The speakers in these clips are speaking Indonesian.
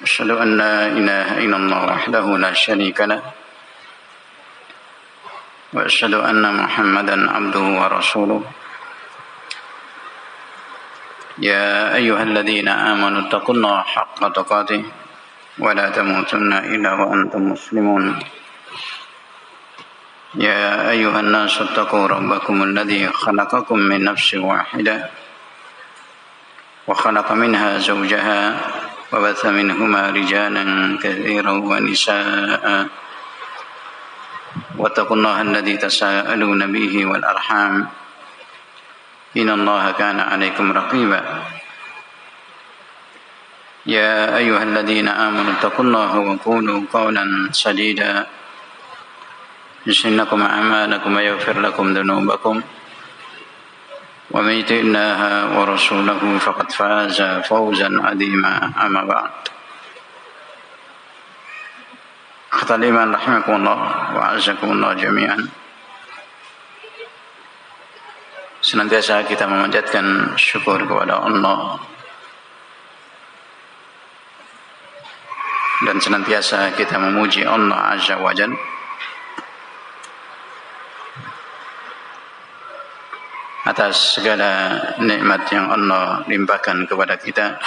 أشهد أن لا إله إلا الله وحده لا شريك له وأشهد أن محمدا عبده ورسوله يا أيها الذين آمنوا اتقوا الله حق تقاته ولا تموتن إلا وأنتم مسلمون يا أيها الناس اتقوا ربكم الذي خلقكم من نفس واحدة وخلق منها زوجها وبث منهما رجالا كثيرا ونساء واتقوا الله الذي تساءلون به والأرحام إن الله كان عليكم رقيبا يا أيها الذين آمنوا اتقوا الله وقولوا قولا سديدا يصلح لكم أعمالكم ويغفر لكم ذنوبكم ومن يطع الله ورسوله فقد فاز فوزا عظيما أما بعد Akhtal iman rahimakumullah wa azakumullah jami'an. Senantiasa kita memanjatkan syukur kepada Allah dan senantiasa kita memuji Allah Azza wa Jalla atas segala nikmat yang Allah limpahkan kepada kita.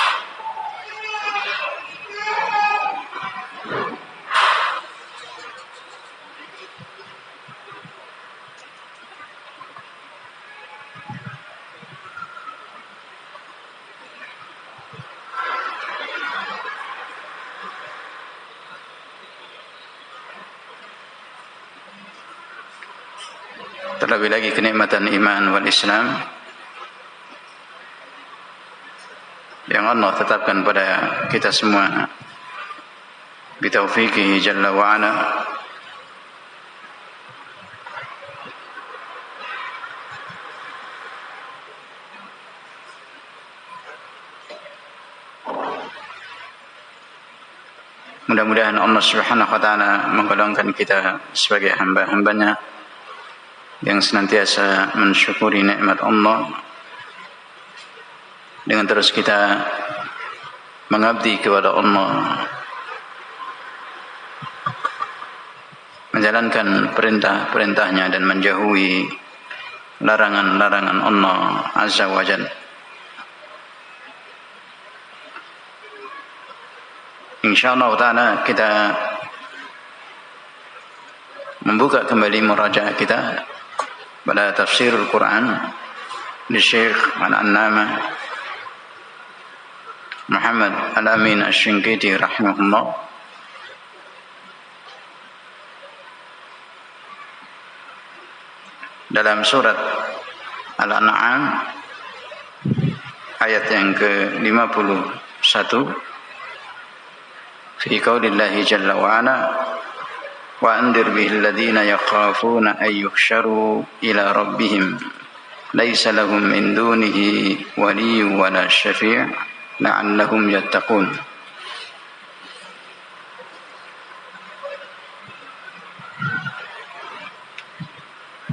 Terlebih lagi kenikmatan iman wal Islam yang Allah tetapkan pada kita semua bitaufiqihi jalla wa ala. Mudah-mudahan Allah Subhanahu wa taala menggolongkan kita sebagai hamba-hambanya yang senantiasa mensyukuri nikmat Allah dengan terus kita mengabdi kepada Allah, menjalankan perintah-perintahnya dan menjauhi larangan-larangan Allah Azza wa Jalla. Insyaallah ta'ala kita membuka kembali murajaah kita pada tafsir Al-Quran di Syekh Al-Annamah Muhammad Al-Amin Asy-Shinqiti rahimahullah. Dalam surat Al-An'am ayat yang ke-51 fi qaulillahi jalla wa ala wa andir bihil ladhina yakhafuna an yuhsyaru ila rabbihim laisa lahum min dunihi waliyyun wala syafi' la'allahum yattaqun.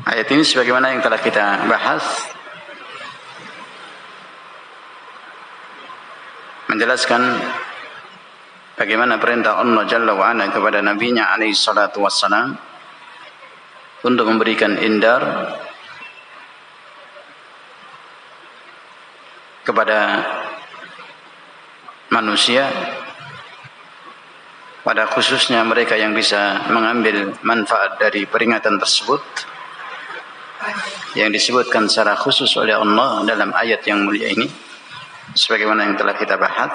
Ayat ini sebagaimana yang telah kita bahas menjelaskan bagaimana perintah Allah Jalla wa'ala kepada Nabi-Nya alaihi salatu wassalam untuk memberikan indar kepada manusia, pada khususnya mereka yang bisa mengambil manfaat dari peringatan tersebut yang disebutkan secara khusus oleh Allah dalam ayat yang mulia ini sebagaimana yang telah kita bahas,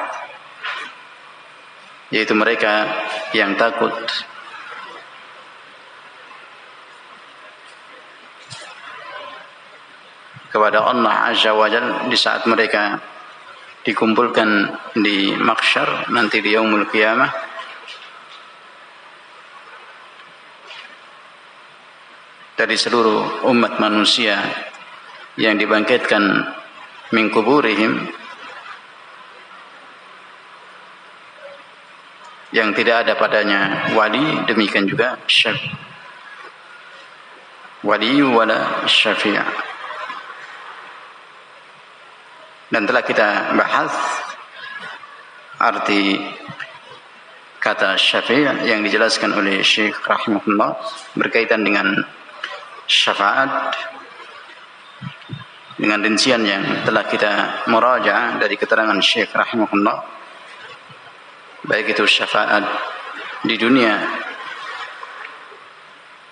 yaitu mereka yang takut kepada Allah Azza wa Jalla di saat mereka dikumpulkan di mahsyar nanti di yaumul qiyamah, dari seluruh umat manusia yang dibangkitkan min kuburihim, yang tidak ada padanya wali, demikian juga wali wala syafi'. Dan telah kita bahas arti kata Syafi' yang dijelaskan oleh Syekh rahimahullah berkaitan dengan syafaat dengan rincian yang telah kita murajaah dari keterangan Syekh rahimahullah, baik itu syafaat di dunia,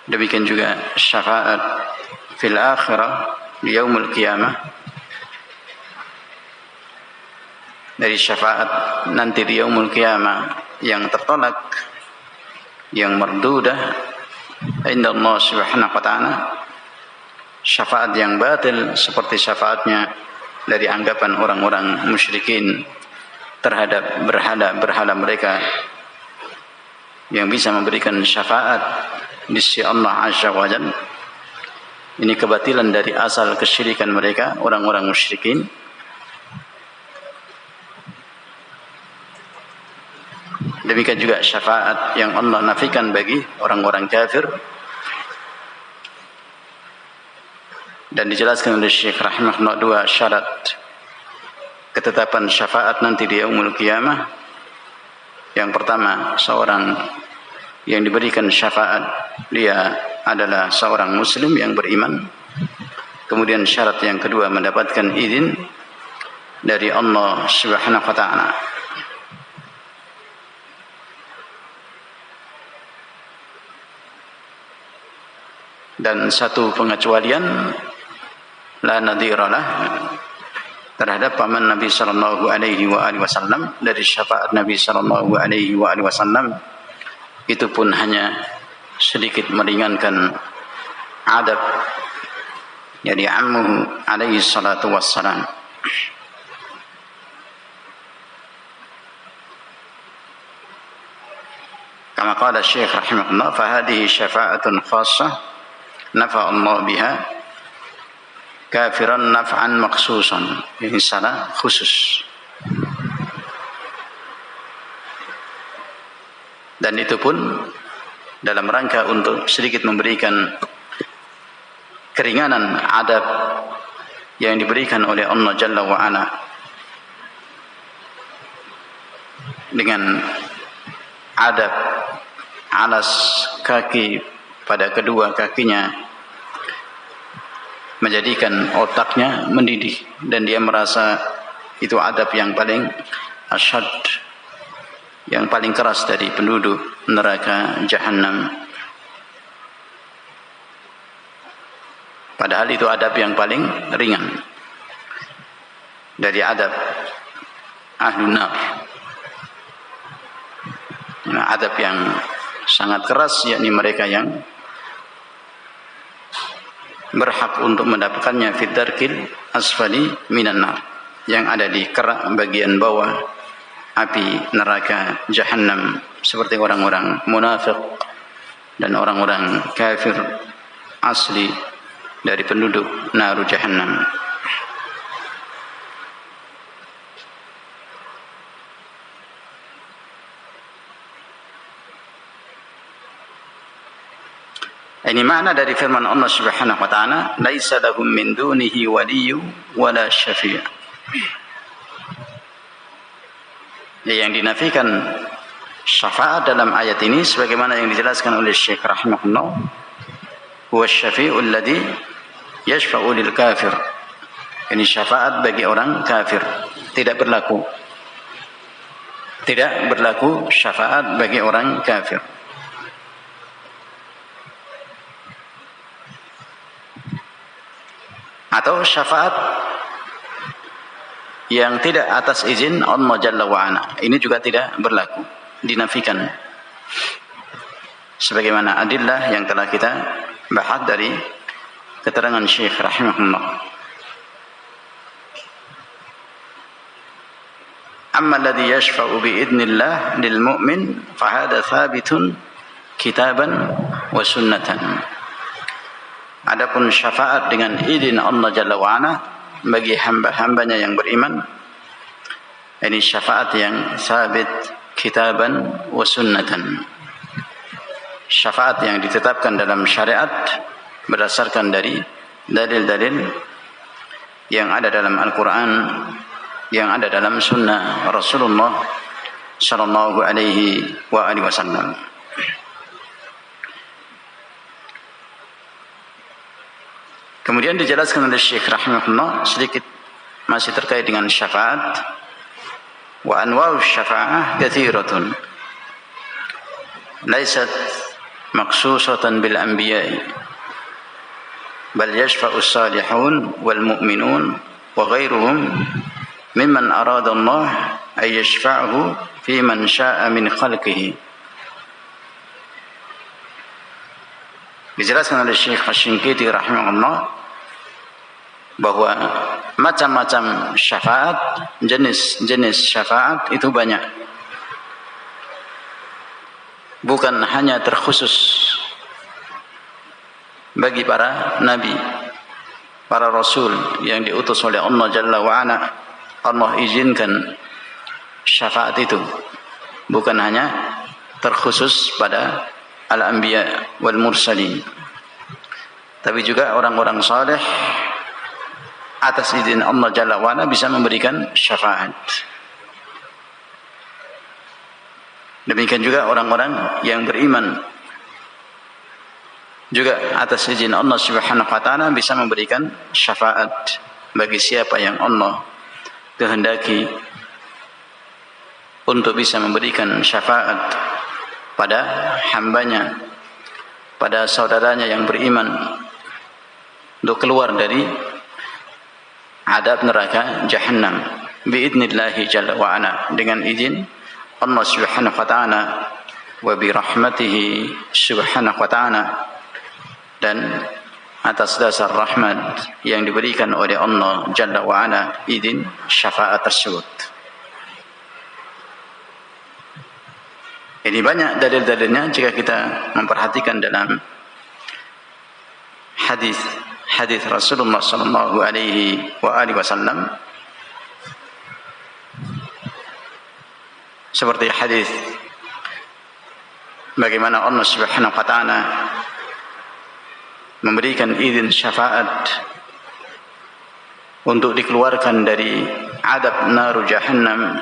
demikian juga syafaat fil akhirah di yaumul qiyamah, dari syafaat nanti di yaumul qiyamah yang tertolak, yang mardudah inda Allah subhanahu wa ta'ala, syafaat yang batil seperti syafaatnya dari anggapan orang-orang musyrikin terhadap berhala mereka yang bisa memberikan syafaat di sisi Allah azza wa jalla. Ini kebatilan dari asal kesyirikan mereka, orang-orang musyrikin. Demikian juga syafaat yang Allah nafikan bagi orang-orang kafir, dan dijelaskan oleh Syekh rahimahullah dua syarat ketetapan syafaat nanti di yaumul qiyamah. Yang pertama, seorang yang diberikan syafaat dia adalah seorang muslim yang beriman. Kemudian syarat yang kedua, mendapatkan izin dari Allah subhanahu wa ta'ala. Dan satu pengecualian, la nadhiralah, terhadap paman Nabi sallallahu alaihi wasallam, dari syafaat Nabi sallallahu alaihi wasallam itu pun hanya sedikit meringankan adab jadi ammuhu alaihi salatu wassalam. Kama qala Syekh rahimahullah, fa hadhihi syafa'atun khassah nafa Allah biha kafiran naf'an maksusan. Ini salah khusus, dan itu pun dalam rangka untuk sedikit memberikan keringanan adab yang diberikan oleh Allah Jalla wa Ala dengan adab alas kaki pada kedua kakinya, menjadikan otaknya mendidih dan dia merasa itu adab yang paling asyad, yang paling keras dari penduduk neraka Jahannam. Padahal itu adab yang paling ringan dari adab ahlun nar. Nah, adab yang sangat keras, yakni mereka yang berhak untuk mendapatkannya fid darkil asfali minan nar, yang ada di kerak bagian bawah api neraka Jahannam, seperti orang-orang munafik dan orang-orang kafir asli dari penduduk naru Jahannam. Ini makna dari firman Allah Subhanahu wa taala, laisa lahum min dunihi waliyyu wala syafi'. Yang dinafikan syafaat dalam ayat ini sebagaimana yang dijelaskan oleh Syekh rahimahullah, huwa syafi'ul ladzi yashfa'u lil kafir. Ini syafaat bagi orang kafir, tidak berlaku syafaat bagi orang kafir. Atau syafaat yang tidak atas izin Allah Jalla wa'ala, ini juga tidak berlaku, dinafikan. Sebagaimana adillah yang telah kita bahas dari keterangan Syekh rahimahullah. Amma alladhi yashfa'u bi'idnillah lil mu'min fahada thabitun kitaban wa sunnatan. Adapun syafaat dengan izin Allah Jalla wa'ala bagi hamba-hambanya yang beriman, ini syafaat yang sabit kitaban wa sunnatan, syafaat yang ditetapkan dalam syariat berdasarkan dari dalil-dalil yang ada dalam Al-Quran, yang ada dalam sunnah Rasulullah sallallahu alaihi wa alihi wasallam. Kemudian dijelaskan oleh Syekh rahimahullah sedikit masih terkait dengan syafaat. Wa anwa'u syafa'ah katsiratun laysat maqsusatan bil anbiya'i bal yashfa'u as-salihun wal mu'minun wa ghairuhum mimman arada Allah ay yashfa'ahu fi man sya'a min khalqihi. Dijelaskan oleh Syekh Asy-Syinkiti rahimahullah bahwa macam-macam syafaat, jenis-jenis syafaat itu banyak. Bukan hanya terkhusus bagi para nabi, para rasul yang diutus oleh Allah Jalla wa'ala. Allah izinkan syafaat itu bukan hanya terkhusus pada al-anbiya wal mursalin, tapi juga orang-orang saleh atas izin Allah Jalla wa'ala bisa memberikan syafaat. Demikian juga orang-orang yang beriman juga atas izin Allah Subhanahu wa taala bisa memberikan syafaat bagi siapa yang Allah kehendaki untuk bisa memberikan syafaat pada hambanya, pada saudaranya yang beriman untuk keluar dari adab neraka jahannam biidnillahi jalla wa ala, dengan izin Allah Subhanahu wa taala wa bi rahmatihi subhanahu wa taala, dan atas dasar rahmat yang diberikan oleh Allah Jalla wa ala izin syafaat tersebut. Ini banyak dalil-dalilnya jika kita memperhatikan dalam hadis Rasulullah sallallahu alaihi wa alihi wasallam, seperti hadis bagaimana Allah Subhanahu wa taala memberikan izin syafaat untuk dikeluarkan dari adab naru jahannam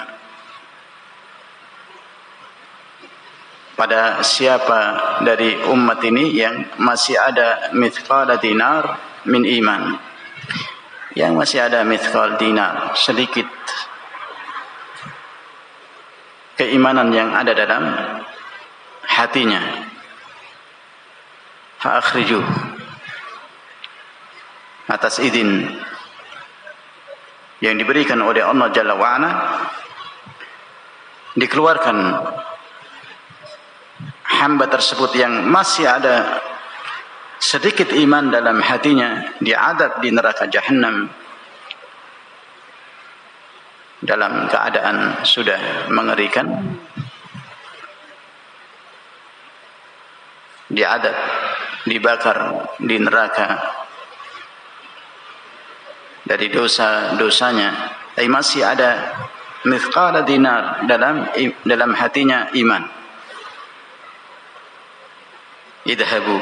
pada siapa dari umat ini yang masih ada mithqala dinar min iman, yang masih ada mithqal dinar, sedikit keimanan yang ada dalam hatinya. Fa akhrijuh, atas izin yang diberikan oleh Allah Jalla wa'ala, dikeluarkan hamba tersebut yang masih ada sedikit iman dalam hatinya, diadab di neraka jahannam dalam keadaan sudah mengerikan, diadab, dibakar di neraka dari dosa-dosanya, tapi masih ada mithqala dinar dalam hatinya iman. Idhabu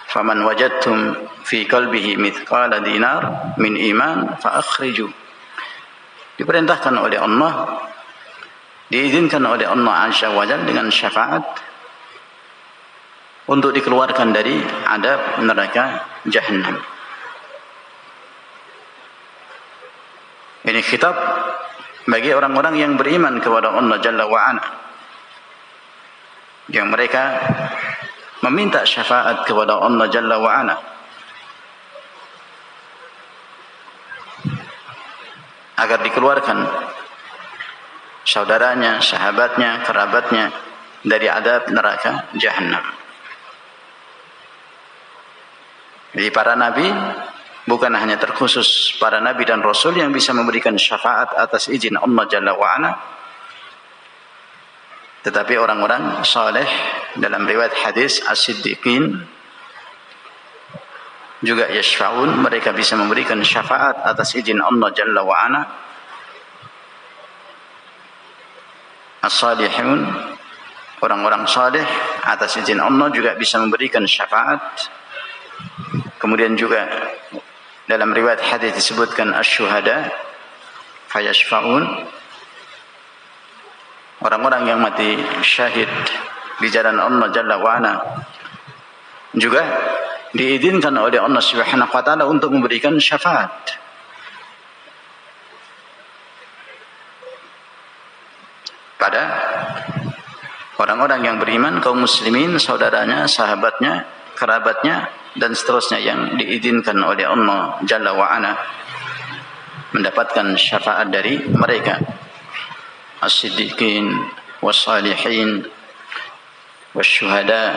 faman wajadtum fi qalbihi mithqala dinar min iman fa akhriju. Diperintahkan oleh Allah, diizinkan oleh Allah Azza wa Jalla dengan syafaat untuk dikeluarkan dari adab neraka jahannam. Ini khitab bagi orang-orang yang beriman kepada Allah Jalla wa Ala, yang mereka meminta syafaat kepada Allah Jalla wa Ala agar dikeluarkan saudaranya, sahabatnya, kerabatnya dari adab neraka jahannam. Jadi para nabi bukan hanya terkhusus para nabi dan rasul yang bisa memberikan syafaat atas izin Allah Jalla wa Ala, tetapi orang-orang saleh dalam riwayat hadis as-siddiqin juga yashfa'un, mereka bisa memberikan syafaat atas izin Allah Jalla wa Ala. As-salihun, orang-orang saleh atas izin Allah juga bisa memberikan syafaat. Kemudian juga dalam riwayat hadis disebutkan asy-syuhada fayashfa'un, orang-orang yang mati syahid di jalan Allah Jalla wa'ala juga diizinkan oleh Allah Subhanahu wa taala untuk memberikan syafaat. Pada orang-orang yang beriman, kaum muslimin, saudaranya, sahabatnya, kerabatnya, dan seterusnya yang diizinkan oleh Allah Jalla wa'ala mendapatkan syafaat dari mereka. As-siddiqin, was-salihin, was-syuhada,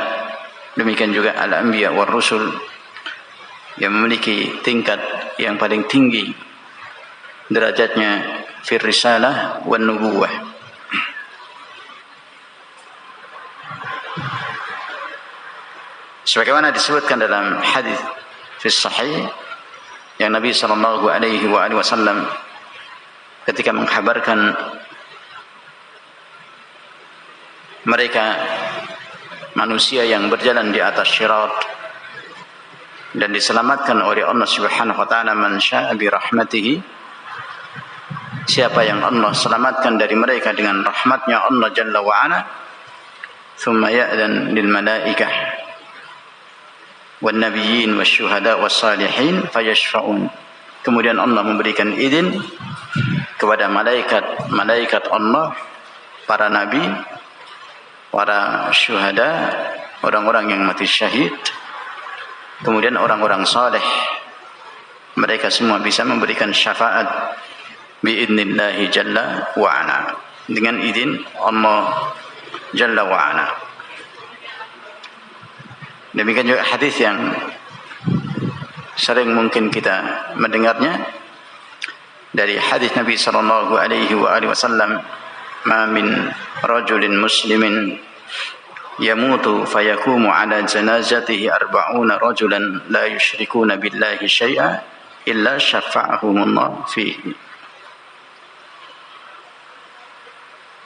demikian juga al-anbiya war-rusul yang memiliki tingkat yang paling tinggi derajatnya fir risalah wan nubuwah. Sebagaimana disebutkan dalam hadis fi sahih yang Nabi sallallahu alaihi wasallam ketika mengkhabarkan mereka manusia yang berjalan di atas syirat dan diselamatkan oleh Allah Subhanahu wa taala, man syaa bi rahmatihi, siapa yang Allah selamatkan dari mereka dengan rahmatnya Allah Jalla wa ala, thumma ya'dan lil malaikah wan nabiyyin wasyuhada wassalihin fayashfa'un, kemudian Allah memberikan izin kepada malaikat Allah, para nabi, para syuhada, orang-orang yang mati syahid, kemudian orang-orang saleh, mereka semua bisa memberikan syafaat biidnillahi jalla wa ala, dengan izin Allah Jalla wa ala. Demikian juga hadis yang sering mungkin kita mendengarnya dari hadis Nabi sallallahu alaihi wasallam, ma min rajulin muslimin yamutu fayakumu ala janazatihi 40 rajulan la yusyrikuna billahi syai'a illa syafa'ahumullah fihi.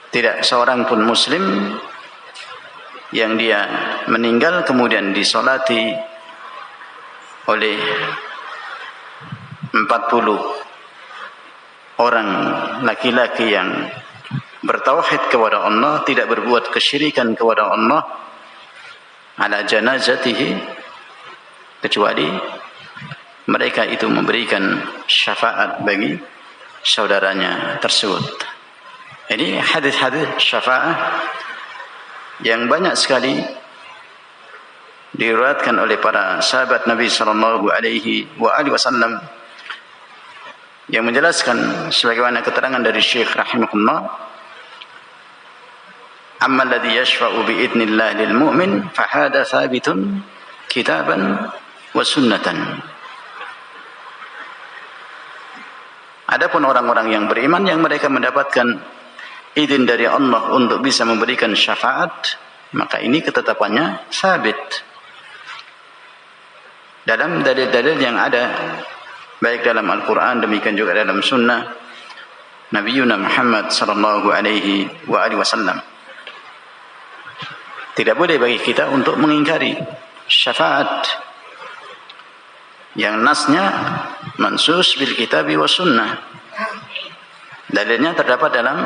Tidak seorang pun muslim yang dia meninggal kemudian disolati oleh 40 orang laki-laki yang bertauhid kepada Allah, tidak berbuat kesyirikan kepada Allah, ala janazatihi, kecuali mereka itu memberikan syafaat bagi saudaranya tersebut. Ini hadis-hadis syafaat yang banyak sekali diriwayatkan oleh para sahabat Nabi sallallahu alaihi wasallam yang menjelaskan sebagaimana keterangan dari Syekh rahimahullah, amma alladhi yashfa'u bi idznillah lil mu'min fa hadha thabitun kitaban wa sunnatan. Adapun orang-orang yang beriman yang mereka mendapatkan izin dari Allah untuk bisa memberikan syafaat, maka ini ketetapannya sabit dalam dalil-dalil yang ada, baik dalam Al-Quran demikian juga dalam sunnah Nabiuna Muhammad sallallahu alaihi wasallam. Tidak boleh bagi kita untuk mengingkari syafaat yang nasnya mansus bil kitabi wa sunnah. Dalilnya terdapat dalam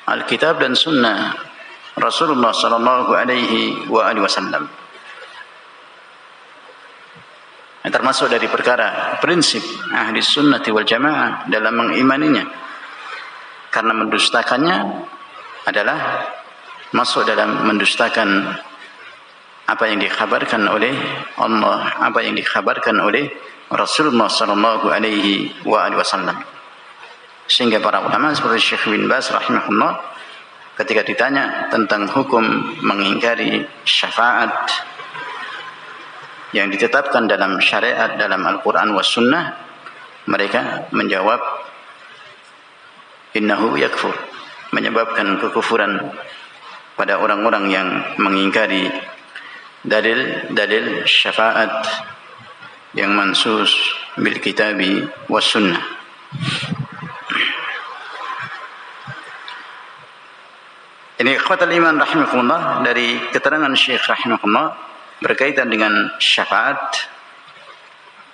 Alkitab dan Sunnah Rasulullah sallallahu alaihi wasallam. Termasuk dari perkara prinsip ahli sunnati wal jamaah dalam mengimaninya, karena mendustakannya adalah masuk dalam mendustakan apa yang dikhabarkan oleh Allah, apa yang dikhabarkan oleh Rasulullah sallallahu alaihi wasallam. Sehingga para ulama seperti Syekh bin Baz rahimahullah ketika ditanya tentang hukum mengingkari syafaat yang ditetapkan dalam syariat dalam Al-Quran was sunnah, mereka menjawab innahu yakfur, menyebabkan kekufuran pada orang-orang yang mengingkari dalil-dalil syafaat yang mansus bil kitabi was sunnah. Ini ikhwatul iman rahimahullah, dari keterangan Syekh rahimahullah berkaitan dengan syafaat,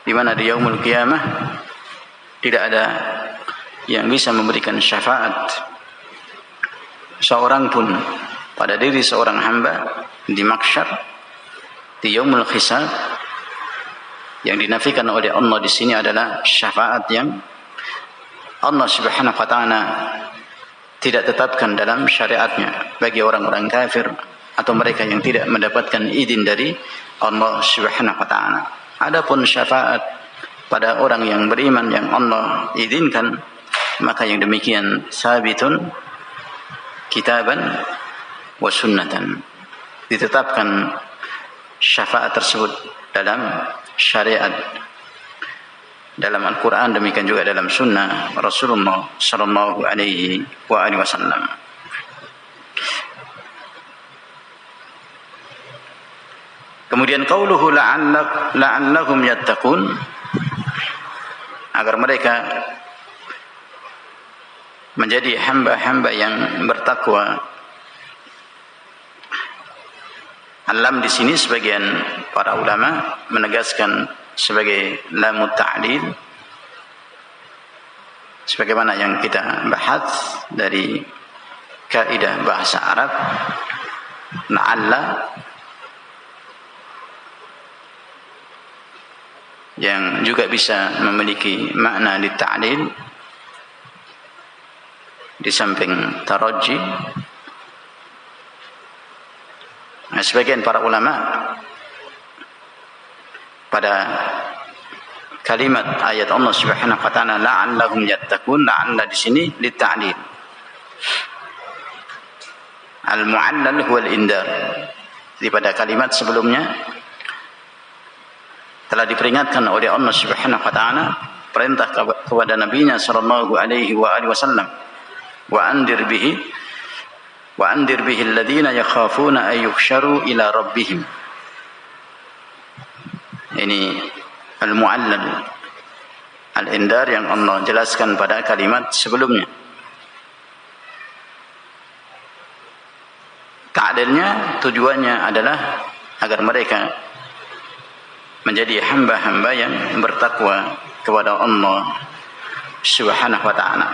di mana di yaumul qiyamah tidak ada yang bisa memberikan syafaat seorang pun pada diri seorang hamba di mahsyar, di yaumul hisab. Yang dinafikan oleh Allah di sini adalah syafaat yang Allah Subhanahu wa taala tidak tetapkan dalam syariatnya bagi orang-orang kafir atau mereka yang tidak mendapatkan izin dari Allah Subhanahu wa taala. Adapun syafaat pada orang yang beriman yang Allah izinkan, maka yang demikian sabitun kitaban wa sunnatan, ditetapkan syafaat tersebut dalam syariat, dalam Al-Quran, demikian juga dalam sunnah Rasulullah sallallahu alaihi wasallam. Kemudian qauluhu la'allahum yattaqun, agar mereka menjadi hamba-hamba yang bertakwa. Alam di sini sebagian para ulama menegaskan sebagai lamut ta'lil, sebagaimana yang kita bahas dari kaidah bahasa Arab. La'alla yang juga bisa memiliki makna li ta'lil di samping taraji. Nah, sebagian para ulama pada kalimat ayat Allah Subhanahu wa taala la'allahum yattaqun, la'alla di sini li ta'lil. Al-mu'allal huwa al-indar. Jadi pada kalimat sebelumnya telah diperingatkan oleh Allah Subhanahu wa taala, perintah kepada nabinya sallallahu alaihi wasallam, wa andir bihi alladhina yakhafuna ay yuhsyaru ila rabbihim. Ini al-mu'allal, al-indar yang Allah jelaskan pada kalimat sebelumnya. Ta'dilnya tujuannya adalah agar mereka menjadi hamba-hamba yang bertakwa kepada Allah Subhanahu wa ta'ala.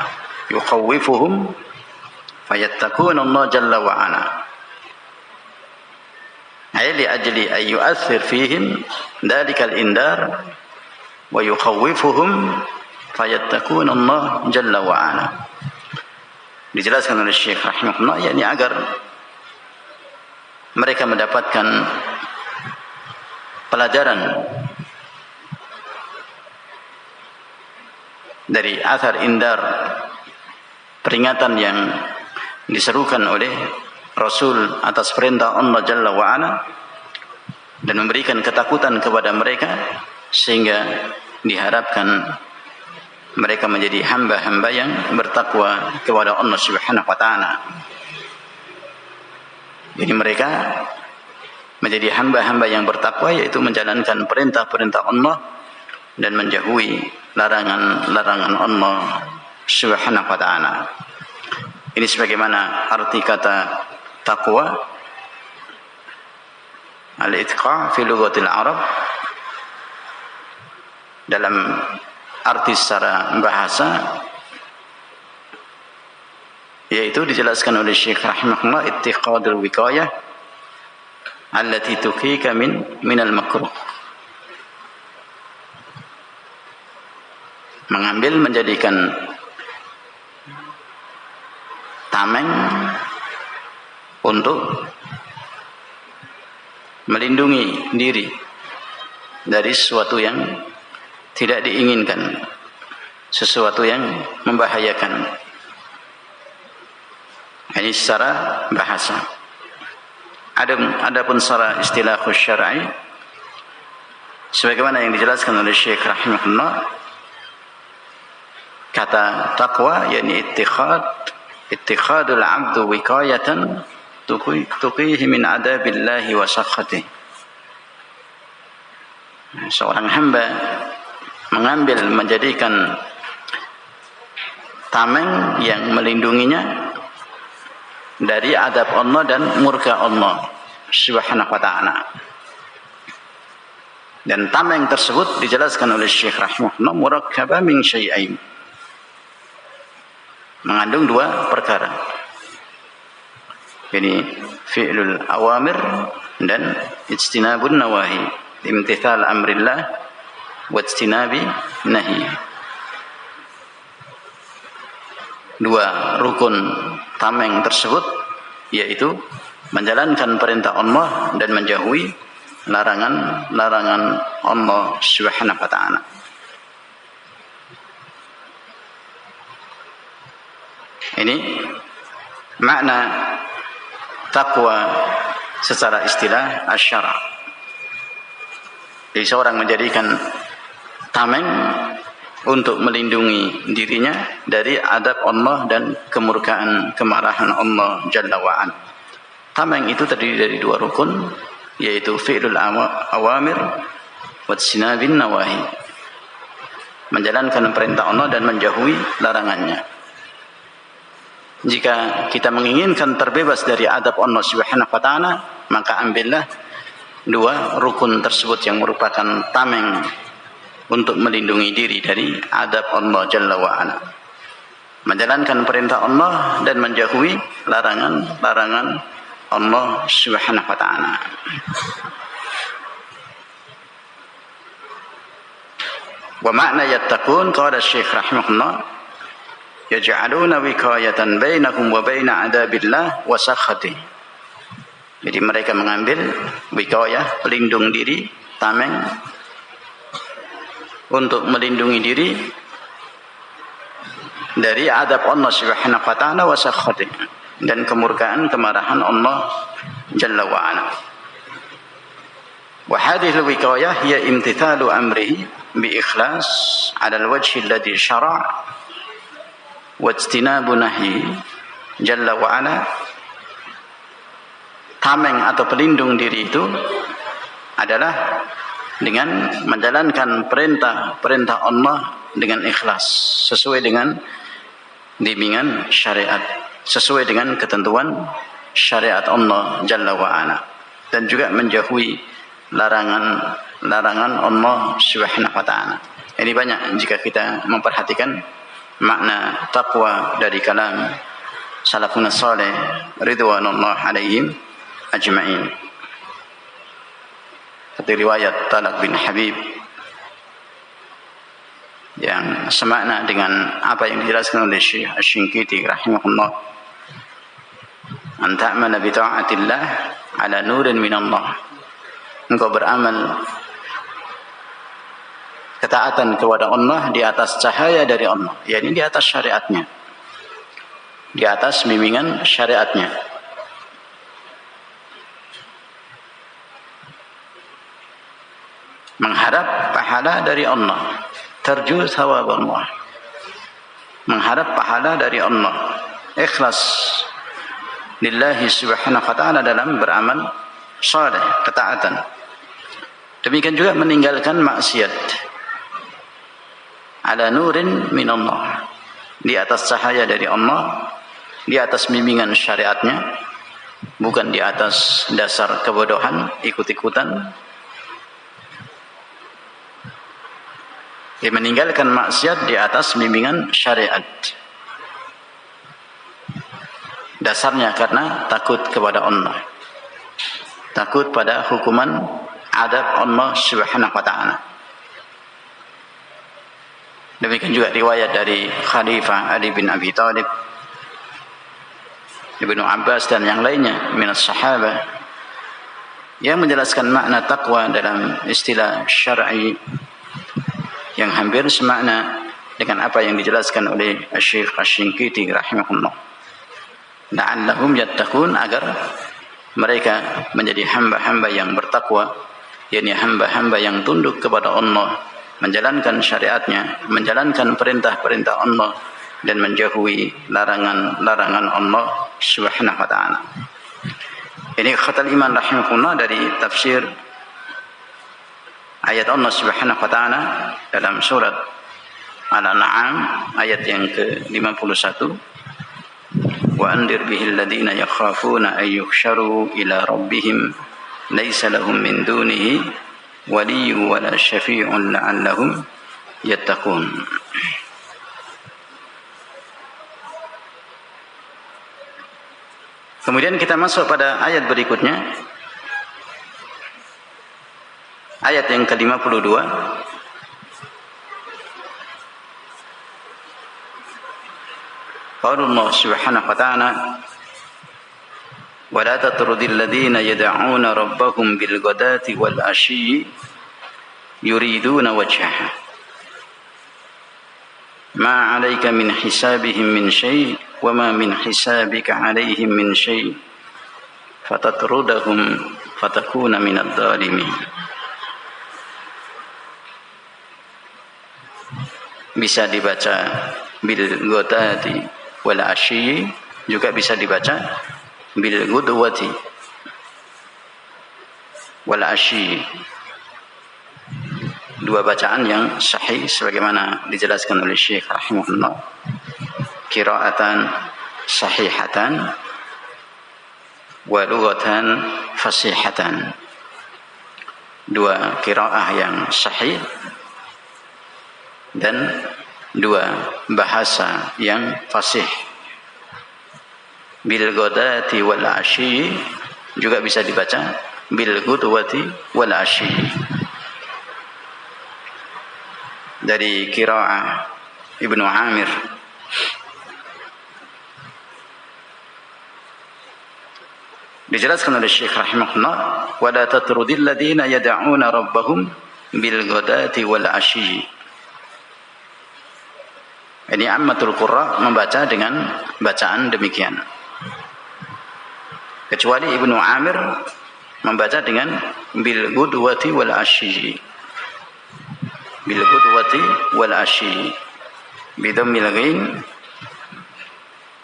Yukhawwifuhum fayattaquna Allah jalla wa ala. Ay li ajli ay yu'athir fihim dzalikal indar wa yukhawwifuhum fayattaquna Allah jalla wa ala. Dijelaskan oleh Syekh rahimahullah, yakni agar mereka mendapatkan pelajaran dari athar indar, peringatan yang diserukan oleh Rasul atas perintah Allah Jalla wa'ala, dan memberikan ketakutan kepada mereka, sehingga diharapkan mereka menjadi hamba-hamba yang bertakwa kepada Allah Subhanahu wa ta'ala. Jadi mereka menjadi hamba-hamba yang bertakwa, yaitu menjalankan perintah-perintah Allah dan menjauhi larangan-larangan Allah Subhanahu wa ta'ala. Ini sebagaimana arti kata taqwa, al-itqa fi lughatil Arab, dalam arti secara bahasa, yaitu dijelaskan oleh Syekh rahimahullah, ittiqadul wiqayah allati tuqika minal makruh. Mengambil, menjadikan tameng untuk melindungi diri dari sesuatu yang tidak diinginkan, sesuatu yang membahayakan. Ini secara bahasa. Adapun secara istilah syar'i, sebagaimana yang dijelaskan oleh Syekh rahimahullah, kata taqwa yakni ittikhadul 'abdu wiqayatan tuqihi min 'adabillahi wa sakhatih. Seorang hamba mengambil, menjadikan tameng yang melindunginya dari adab Allah dan murka Allah Subhanahu wa ta'ala. Dan tameng tersebut dijelaskan oleh Syekh rahimahullah murakkabah min syai'ain, mengandung dua perkara. Ini fi'lul awamir dan ijtinabun nawahi, imtithal amrillah wa ijtinabi nahi. Dua rukun tameng tersebut yaitu menjalankan perintah Allah dan menjauhi larangan Allah Subhanahu wa taala. Ini makna takwa secara istilah asy-syara'. Jadi seorang menjadikan tameng untuk melindungi dirinya dari adab Allah dan kemurkaan, kemarahan Allah Jalla wa'ala. Tameng itu terdiri dari dua rukun, yaitu fi'lul awamir wa ijtinabin nawahi, menjalankan perintah Allah dan menjauhi larangannya. Jika kita menginginkan terbebas dari adab Allah Subhanahu wa taala, maka ambillah dua rukun tersebut yang merupakan tameng untuk melindungi diri dari adab Allah Jalla wa ala. Menjalankan perintah Allah dan menjauhi larangan Allah Subhanahu wa taala. Wa makna yattaqun, qala Syekh rahimahullah, yaj'aluna wiqayatan bainahum wa baina adabillah wa sakhatih. Jadi mereka mengambil wiqayah, pelindung diri, tameng, untuk melindungi diri dari adab Allah Subhanahu wa taala wa sakhatih, dan kemurkaan, kemarahan Allah Jalla wa ala. Wa hadhihi al-wiqayah hiya imtithalu amrihi bi ikhlas 'ala al-wajhi alladhi syara' wajtinabu nahyi Jalla wa ala. Tameng atau pelindung diri itu adalah dengan menjalankan perintah Allah dengan ikhlas, sesuai dengan bimbingan syariat, sesuai dengan ketentuan syariat Allah Jalla wa ala, dan juga menjauhi larangan Allah Subhanahu wa taala. Ini banyak jika kita memperhatikan makna taqwa dari kalam salafun salih ridwanullah alaihim ajma'in. Seperti riwayat Talaq bin Habib yang semakna dengan apa yang dijelaskan oleh Syekh Asy-Syinkiti rahimahullah, an ta'mala bi ta'atillah ala nurin minallah, engkau beramal ketaatan kepada Allah di atas cahaya dari Allah, yakni di atas syariatnya, di atas bimbingan syariatnya. Mengharap pahala dari Allah, tarju thawab Allah, mengharap pahala dari Allah, ikhlas lillahi subhanahu wa ta'ala dalam beramal saleh, ketaatan. Demikian juga meninggalkan maksiat, ala nurin minallah, di atas cahaya dari Allah, di atas bimbingan syariatnya, bukan di atas dasar kebodohan, ikut-ikutan. Dia meninggalkan maksiat di atas bimbingan syariat, dasarnya karena takut kepada Allah, takut pada hukuman adab Allah Subhanahu wa taala. Demikian juga riwayat dari Khalifah Ali bin Abi Thalib, Ibnu Abbas dan yang lainnya minas sahabah, yang menjelaskan makna taqwa dalam istilah syar'i yang hampir semakna dengan apa yang dijelaskan oleh Syekh Asy-Syinkiti rahimahullah. La'allahum yattaqun, agar mereka menjadi hamba-hamba yang bertakwa, yakni hamba-hamba yang tunduk kepada Allah, menjalankan syariatnya, menjalankan perintah-perintah Allah, dan menjauhi larangan Allah Subhanahu wa taala. Ini khatal iman rahimahullah dari tafsir ayat Allah Subhanahu wa taala dalam surat Al-An'am ayat yang ke-51. Wa andir bihil ladina yakhafuna ay yuhsyaru ila rabbihim laisa lahum min dunihi waliyyu wala syafi'un la'allahum yattaqun. Kemudian kita masuk pada ayat berikutnya. Ayat yang ke-52. Qala Allah Subhanahu wa ta'ala wa la tatrudil ladzina yad'una rabbahum bil ghadati wal ashyi yuriduna wajhahu ma 'alaika min hisabihim min syai' wa ma min hisabika 'alaihim min syai' fatatrudahum fatakuna minadh dhalimin. Bisa dibaca bil ghadati wal ashyi, juga bisa dibaca bil ghudwati wal ashyi. Dua bacaan yang sahih sebagaimana dijelaskan oleh Syekh rahimahullah. Qiraatan sahihatan wa lughatan fasihatan. Dua qiraah yang sahih dan dua bahasa yang fasih. Bil ghadati wal ashyi juga bisa dibaca bil ghudwati wal ashyi. Dari qiraah Ibnu Amir dijelaskan oleh Syekh rahimahullah, wa la tatrudil ladzina yad'una rabbahum bil ghadati wal ashyi. Ini ammatul qurra membaca dengan bacaan demikian, kecuali Ibnu Amir membaca dengan bil ghudwati wal ashyi. Bil ghudwati wal ashyi bi dhammil ghain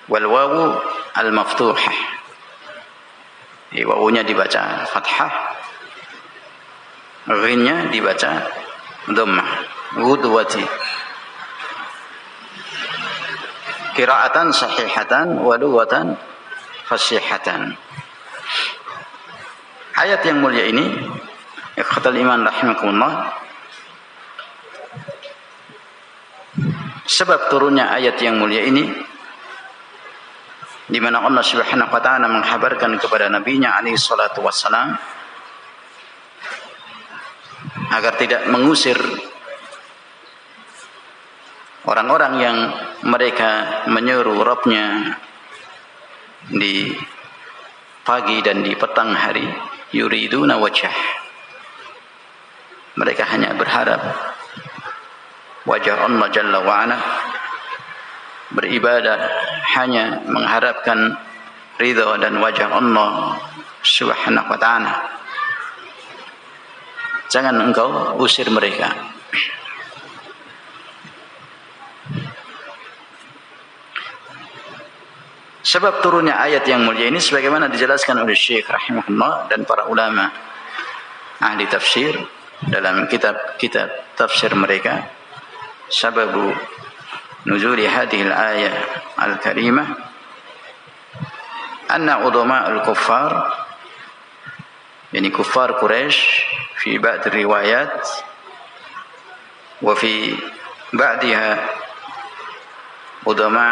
wal wawu al maftuhah. Wawunya dibaca fathah, ghainnya dibaca dhammah. Ghudwati qiraatan sahihatan wa lughatan fasihatan. Ayat yang mulia ini, ikhwatal iman rahimakumullah, sebab turunnya ayat yang mulia ini, di mana Allah Subhanahu wa ta'ala menghabarkan kepada nabinya alaihi salatu wassalam agar tidak mengusir orang-orang yang mereka menyeru Rabbnya di pagi dan di petang hari, yuriduna wajhah. Mereka hanya berharap wajah Allah Jalla wa'ala, beribadah hanya mengharapkan ridha dan wajah Allah Subhanahu wa ta'ala. Jangan engkau usir mereka. Sebab turunnya ayat yang mulia ini sebagaimana dijelaskan oleh Syekh rahimahullah dan para ulama ahli tafsir dalam kitab-kitab tafsir mereka, sababu nuzuli hadhihi al-ayah al-karimah anna udama al-kuffar, yani kuffar Quraisy, fi ba'd riwayat wa fi ba'daha udama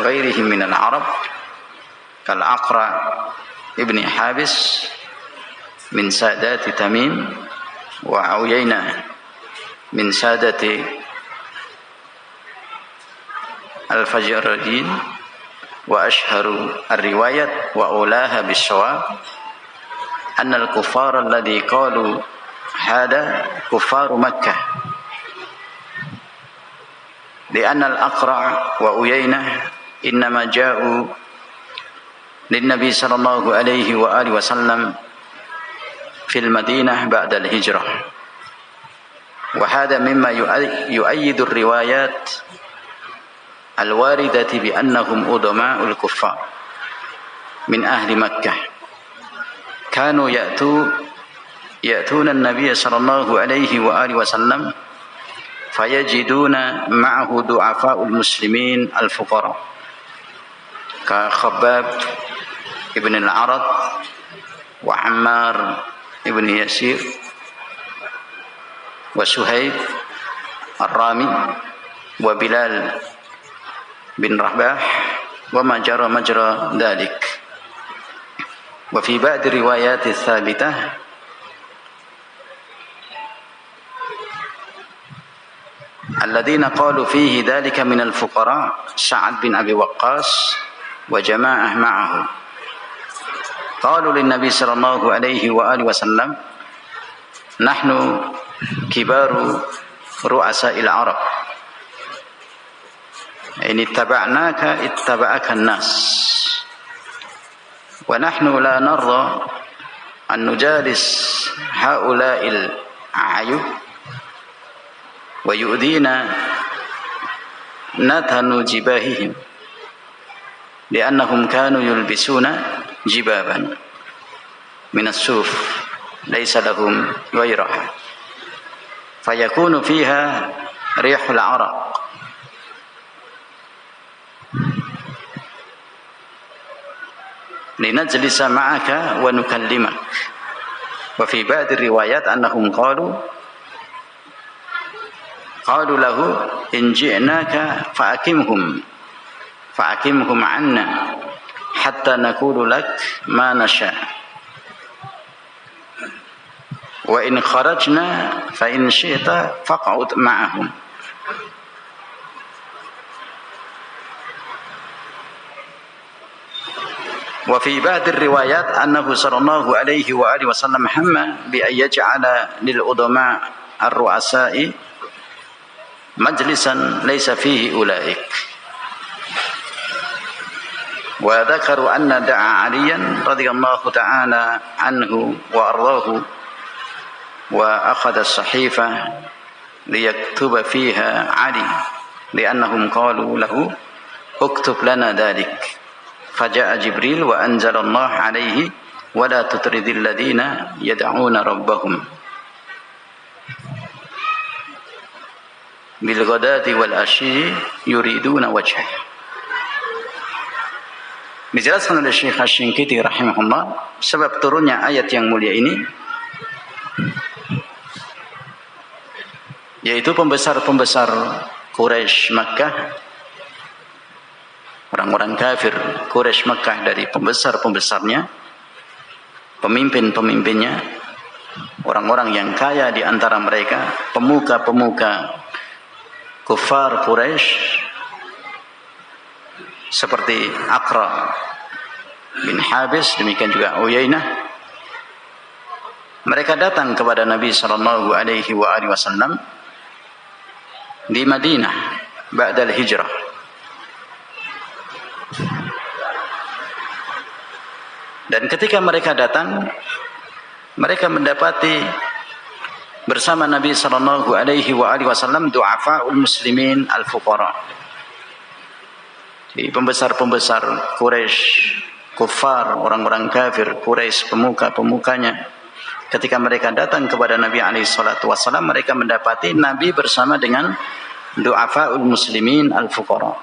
ghairihim min al-arab kal Aqra ibn Habis min sadati Tamim wa Uyainah min sadati al-Fajradin wa ashharu ar-riwayat wa ulaha bis-shawab anna al-kuffar alladhi qalu hada kuffaru Makkah li'anna al-Aqra wa Uyainah innama ja'u lin-nabi sallallahu alaihi wa alihi wasallam fil Madinah ba'da al-hijrah wa hadha mimma yu'ayyidu ar-riwayat al-waridati bi annahum udama'ul kuffar min ahli Makkah kanu ya'tuna an-nabiy sallallahu alaihi wa alihi wasallam fayajiduna ma'ahu du'afa'ul muslimin al-fuqara ka Khabbab ibn al-Arad wa Ammar ibn Yasir wa Suhaib al-Rami wa Bilal bin Rabah wa majra dalik. Wa fi ba'd riwayat tsabitah الذين قالوا فيه ذلك من الفقراء سعد بن أبي وقاص وجماعة معه قالوا للنبي صلى الله عليه وآله وسلم نحن كبار رؤساء العرب إن اتبعناك اتبعك الناس ونحن لا نرضى أن نجالس هؤلاء الأعيب ويؤذينا نتن جباههم لأنهم كانوا يلبسون جبابا من الصوف ليس لهم غيرها فيكون فيها ريح العرق لنجلس معك ونكلمك وفي بعض الروايات أنهم قالوا له إن جئناك فأقمهم عنا حتى نقول لك ما نشاء وإن خرجنا فإن شئت فاقعد معهم وفي بعض الروايات أنه صلى الله عليه وآله وسلم هم بأن يجعل للعظماء الرؤساء مجلسا ليس فيه أولئك وذكروا أن دعا عليا رضي الله تعالى عنه وأرضاه وأخذ الصحيفة ليكتب فيها علي لأنهم قالوا له اكتب لنا ذلك فجاء جبريل وأنزل الله عليه ولا تطرد الذين يدعون ربهم bilghadati wal asyi yuriduna wajhah. Dijelaskan oleh Syekh Asy-Syinkiti rahimahullah sebab turunnya ayat yang mulia ini yaitu pembesar-pembesar Quraisy Makkah, orang-orang kafir Quraisy Makkah dari pembesar-pembesarnya, pemimpin-pemimpinnya, orang-orang yang kaya di antara mereka, pemuka-pemuka kufar Quraisy seperti Aqra bin Habis, demikian juga Uyainah. Mereka datang kepada Nabi sallallahu alaihi wasallam di Madinah ba'dal hijrah. Dan ketika mereka datang, mereka mendapati bersama Nabi sallallahu alaihi wasallam du'afaul muslimin al-fuqara. Jadi pembesar-pembesar Quraisy, kufar, orang-orang kafir Quraisy, pemuka-pemukanya, ketika mereka datang kepada Nabi alaihi salatu wasallam, mereka mendapati Nabi bersama dengan du'afaul muslimin al-fuqara.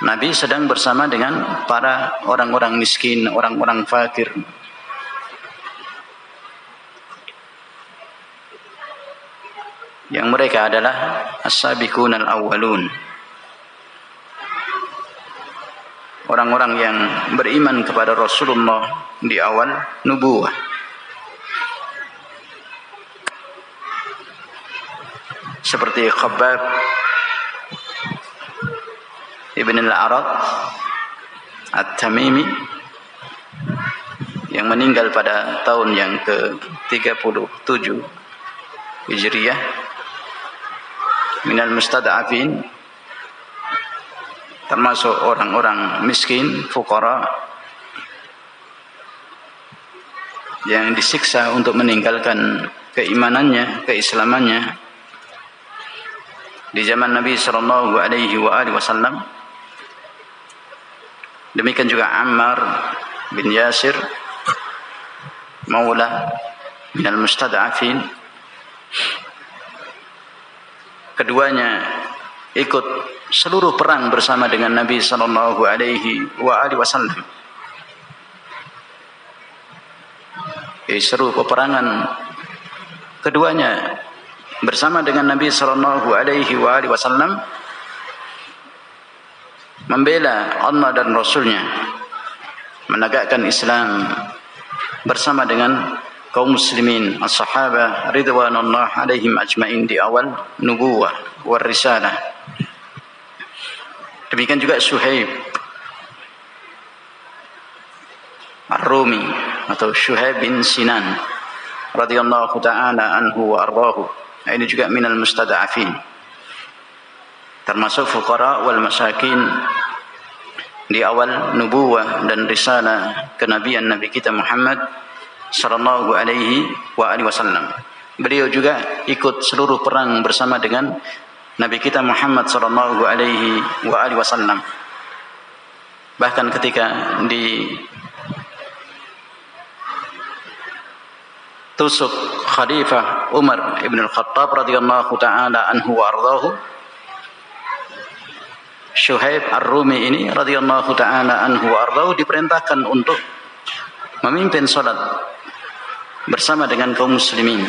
Nabi sedang bersama dengan para orang-orang miskin, orang-orang fakir. Yang mereka adalah as-sabiqun al-awwalun, orang-orang yang beriman kepada Rasulullah di awal nubuwah. Seperti Khabbab ibn al-Arad at-Tamimi yang meninggal pada tahun yang ke-37 Hijriyah, minal mustada'afin, termasuk orang-orang miskin, fuqara yang disiksa untuk meninggalkan keimanannya, keislamannya di zaman Nabi sallallahu alaihi wasallam. Demikian juga Ammar bin Yasir, maula minal mustada'afin. Keduanya ikut seluruh perang bersama dengan Nabi sallallahu alaihi wasallam. Seru peperangan keduanya bersama dengan Nabi sallallahu alaihi wasallam membela Allah dan Rasulnya menegakkan Islam bersama dengan kaum muslimin as-sahabah ridwanullah alaihim ajmain di awal nubuwah war risalah. Demikian juga Suhaib Ar-Rumi atau Suhaib bin Sinan radhiyallahu ta'ala anhu wa ardahu. Ini juga minal mustada'afin, termasuk fuqara wal masakin di awal nubuwah dan risalah kenabian Nabi kita Muhammad sallallahu alaihi wa alihi wasallam. Beliau juga ikut seluruh perang bersama dengan Nabi kita Muhammad sallallahu alaihi wa alihi wasallam. Bahkan ketika tusuk Khalifah Umar ibn al-Khattab radhiyallahu ta'ala anhu wa ardahu, Suhaib Ar-Rumi ini radhiyallahu ta'ala anhu wa ardahu diperintahkan untuk memimpin salat bersama dengan kaum muslimin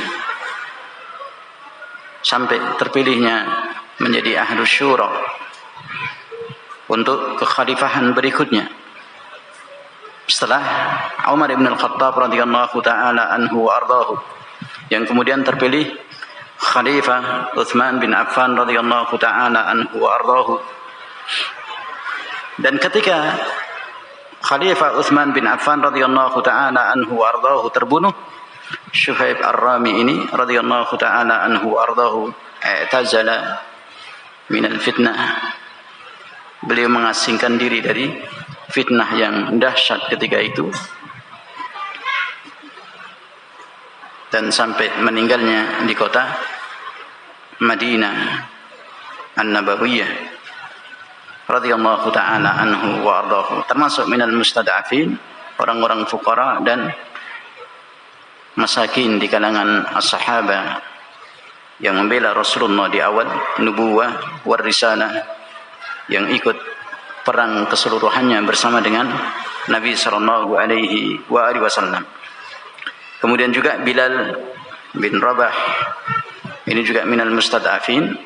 sampai terpilihnya menjadi ahlu syura untuk kekhalifahan berikutnya setelah Umar ibn al-Khattab radhiyallahu ta'ala anhu wa ardahu, yang kemudian terpilih Khalifah Utsman bin Affan radhiyallahu ta'ala anhu wa ardahu. Dan ketika Khalifah Utsman bin Affan radhiyallahu ta'ala anhu wa ardahu terbunuh, Suhaib Ar-Rami ini radhiyallahu ta'ala anhu wa ardahu i'tazala minal fitnah. Beliau mengasingkan diri dari fitnah yang dahsyat ketika itu, dan sampai meninggalnya di kota Madinah An-Nabawiyah radhiyallahu ta'ala anhu wa ardahu, termasuk minal mustada'afin, orang-orang fuqara dan masakin di kalangan as-sahabah yang membela Rasulullah di awal nubuwah war risalah, yang ikut perang keseluruhannya bersama dengan Nabi sallallahu alaihi wasallam. Kemudian juga Bilal bin Rabah, ini juga minal mustad'afin,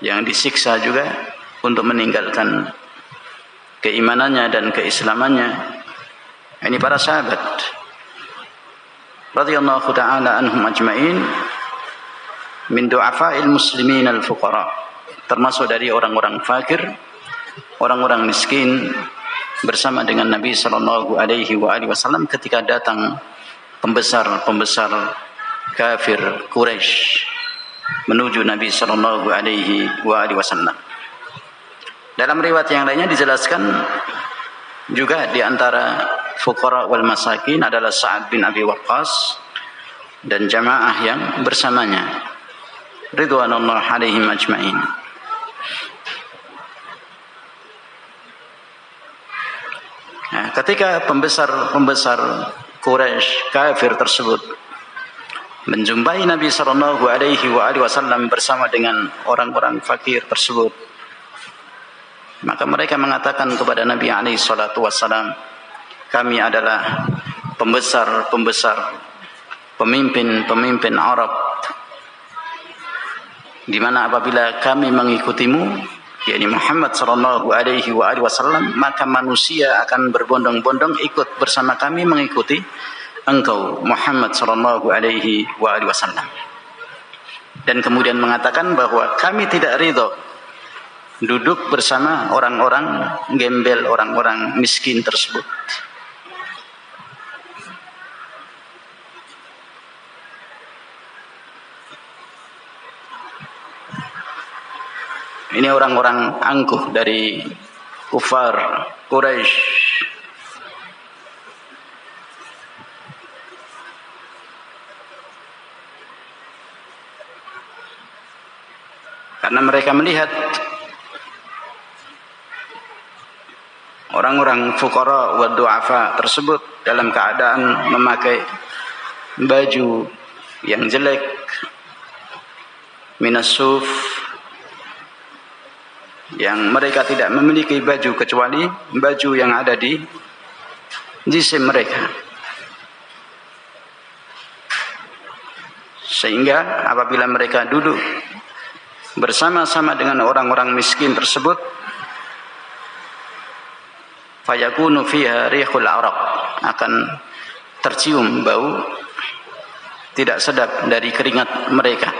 yang disiksa juga untuk meninggalkan keimanannya dan keislamannya. Ini para sahabat radhiyallahu ta'ala anhum ajmain min du'afa'il muslimin al-fuqara, termasuk dari orang-orang fakir, orang-orang miskin bersama dengan Nabi sallallahu alaihi wasallam ketika datang pembesar-pembesar kafir Quraisy menuju Nabi sallallahu alaihi wasallam. Dalam riwayat yang lainnya dijelaskan juga di antara fuqara wal masakin adalah Sa'ad bin Abi Waqqas dan jamaah yang bersamanya ridwanullah alaihim ajmain. Nah, ketika pembesar-pembesar Quraisy kafir tersebut menjumpai Nabi sallallahu alaihi wasallam bersama dengan orang-orang fakir tersebut, maka mereka mengatakan kepada Nabi alaihi salatu wassalam, kami adalah pembesar-pembesar, pemimpin-pemimpin Arab, di mana apabila kami mengikutimu, yakni Muhammad sallallahu alaihi wasallam, maka manusia akan berbondong-bondong ikut bersama kami mengikuti engkau Muhammad sallallahu alaihi wasallam. Dan kemudian mengatakan bahwa kami tidak ridho duduk bersama orang-orang gembel, orang-orang miskin tersebut. Ini orang-orang angkuh dari kufar Quraisy. Karena mereka melihat orang-orang fuqara wa du'afa tersebut dalam keadaan memakai baju yang jelek, minas suf, yang mereka tidak memiliki baju kecuali baju yang ada di jisim mereka. Sehingga apabila mereka duduk bersama-sama dengan orang-orang miskin tersebut, fayakunu fiha rihul araq, akan tercium bau tidak sedap dari keringat mereka.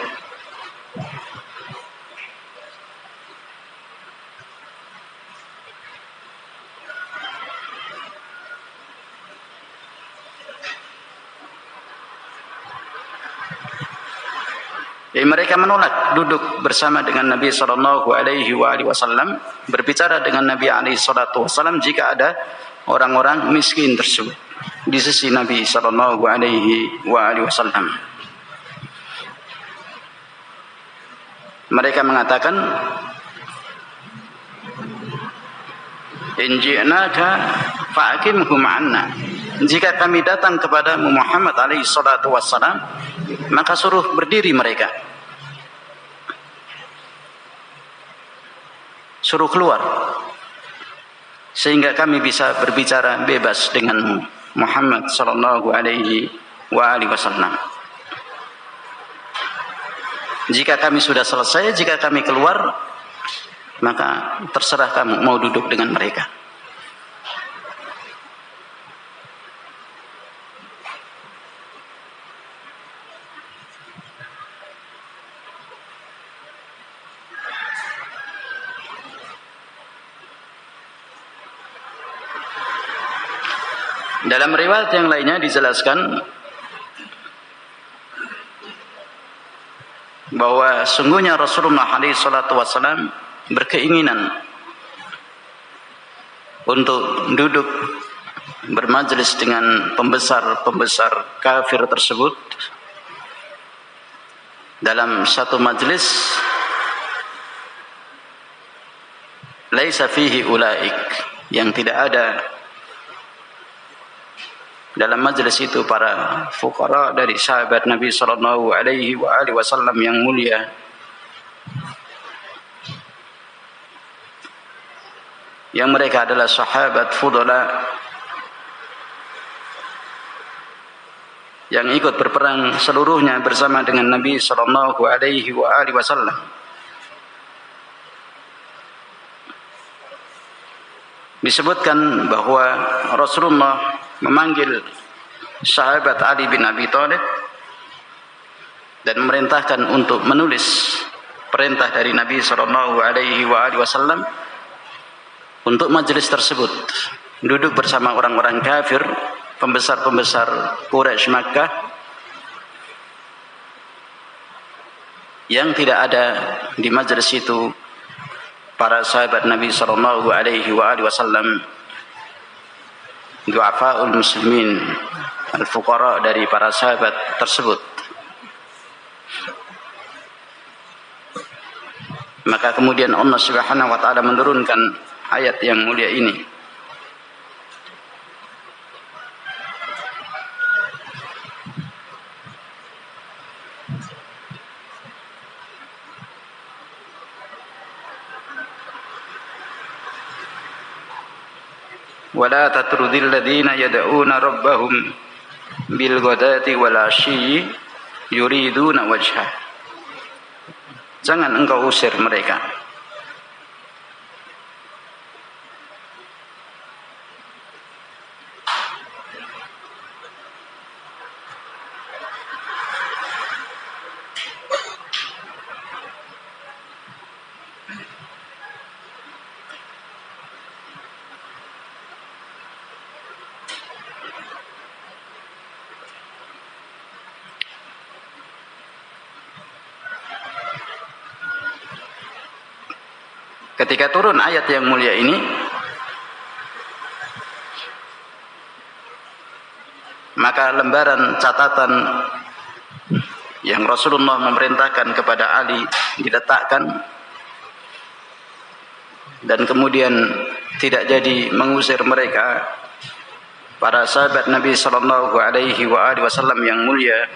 Jadi mereka menolak duduk bersama dengan Nabi sallallahu alaihi wasallam, berbicara dengan Nabi alaihi salatu wasallam jika ada orang-orang miskin tersebut di sisi Nabi sallallahu alaihi wasallam. Mereka mengatakan, in ji'naka fa'aqimhum 'anna. Jika kami datang kepada Muhammad alaihi salatu wassalam, maka suruh berdiri mereka, suruh keluar, sehingga kami bisa berbicara bebas dengan Muhammad sallallahu alaihi wasallam. Jika kami sudah selesai, jika kami keluar, maka terserah kamu mau duduk dengan mereka. Dalam riwayat yang lainnya dijelaskan bahwa sungguhnya Rasulullah SAW berkeinginan untuk duduk bermajelis dengan pembesar-pembesar kafir tersebut dalam satu majelis laisa fihi ulaik, yang tidak ada dalam majelis itu para fuqara dari sahabat Nabi sallallahu alaihi wasallam yang mulia, yang mereka adalah sahabat fudala yang ikut berperang seluruhnya bersama dengan Nabi sallallahu alaihi wasallam. Disebutkan bahwa Rasulullah memanggil sahabat Ali bin Abi Thalib dan memerintahkan untuk menulis perintah dari Nabi sallallahu alaihi wasallam untuk majelis tersebut, duduk bersama orang-orang kafir, pembesar-pembesar Quraisy Makkah yang tidak ada di majelis itu para sahabat Nabi sallallahu alaihi wasallam, du'afaul muslimin, al-fuqara dari para sahabat tersebut. Maka kemudian Allah Subhanahu wa taala menurunkan ayat yang mulia ini. ولا تطرد الذين يدعون ربهم بالغداة والعشي يريدون وجهه. Jangan engkau usir mereka. Ketika turun ayat yang mulia ini, maka lembaran catatan yang Rasulullah memerintahkan kepada Ali diletakkan, dan kemudian tidak jadi mengusir mereka, para sahabat Nabi sallallahu alaihi wasallam yang mulia,